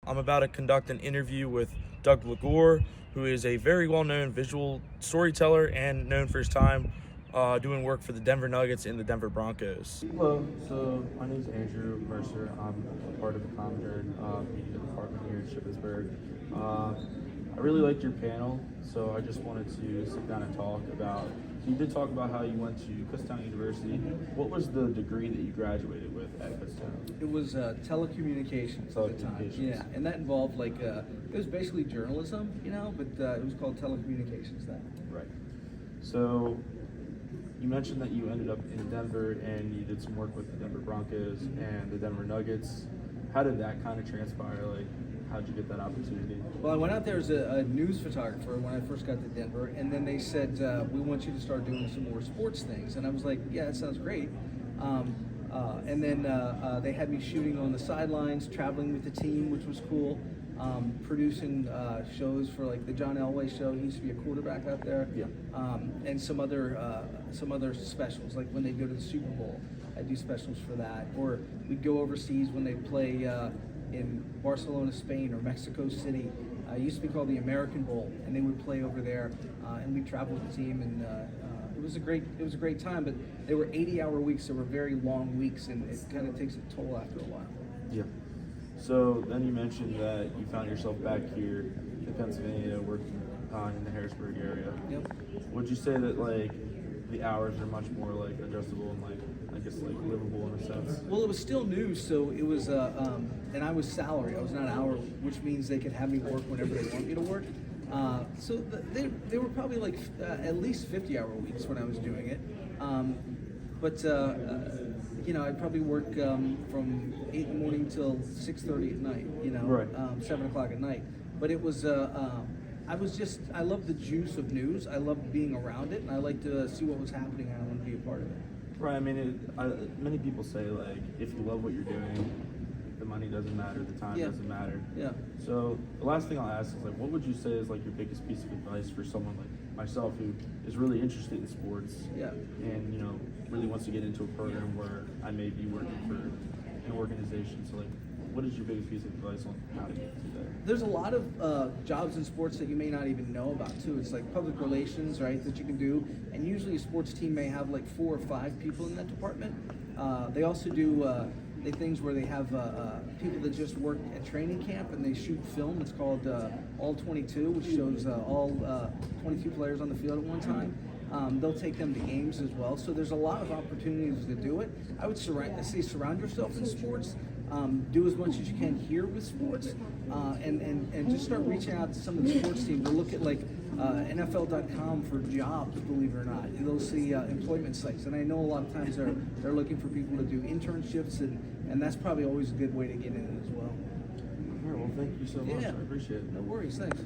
I'm about to conduct an interview with Doug Legore, who is a very well-known visual storyteller and known for his time doing work for the Denver Nuggets and the Denver Broncos. Hello, so my name is Andrew Mercer. I'm a part of the Commentary Media Department here at Shippensburg. I really liked your panel, so I just wanted to sit down and talk about, you did talk about how you went to Kutztown University. What was the degree that you graduated with at Kutztown? It was telecommunications at the time. Yeah, and that involved it was basically journalism, but it was called telecommunications then. Right. So you mentioned that you ended up in Denver and you did some work with the Denver Broncos and the Denver Nuggets. How did that kind of transpire? How'd you get that opportunity? Well, I went out there as a news photographer when I first got to Denver, and then they said, we want you to start doing some more sports things. And I was like, yeah, that sounds great. And then they had me shooting on the sidelines, traveling with the team, which was cool. Producing shows for the John Elway show. He used to be a quarterback out there. Yeah. And some other specials, like when they go to the Super Bowl, I do specials for that. Or we'd go overseas when they play in Barcelona, Spain, or Mexico City. It used to be called the American Bowl, and they would play over there, and we'd travel with the team, and it was a great time. But they were 80-hour weeks. They were very long weeks, and it kind of takes a toll after a while. Yeah. So then you mentioned that you found yourself back here in Pennsylvania working in the Harrisburg area. Yep. Would you say that the hours are much more adjustable and livable in a sense? Well, it was still news, so it was, and I was salary. I was not hourly, which means they could have me work whenever they want me to work. So they were probably at least 50-hour weeks when I was doing it. I'd probably work from 8 in the morning till 6:30 at night. Right. 7 o'clock at night. But it was. I loved the juice of news. I loved being around it, and I liked to see what was happening, and I wanted to be a part of it. Right. I mean, many people say if you love what you're doing, the money doesn't matter, the time doesn't matter. Yeah. So the last thing I'll ask is what would you say is your biggest piece of advice for someone like myself who is really interested in sports? Yeah. And really wants to get into a program where I may be working for an organization. So what is your biggest piece of advice on how to get to there? There's a lot of jobs in sports that you may not even know about too. It's like public relations, right, that you can do. And usually a sports team may have 4 or 5 people in that department. They also do things where they have people that just work at training camp and they shoot film. It's called All 22, which shows all 22 players on the field at one time. They'll take them to games as well. So there's a lot of opportunities to do it. I would surround yourself in sports. Do as much as you can here with sports, and just start reaching out to some of the sports teams. Or look at NFL.com for jobs. Believe it or not, they'll see employment sites, and I know a lot of times they're looking for people to do internships, and that's probably always a good way to get in it as well. All right, well, thank you so much. I appreciate it. No worries. Thanks.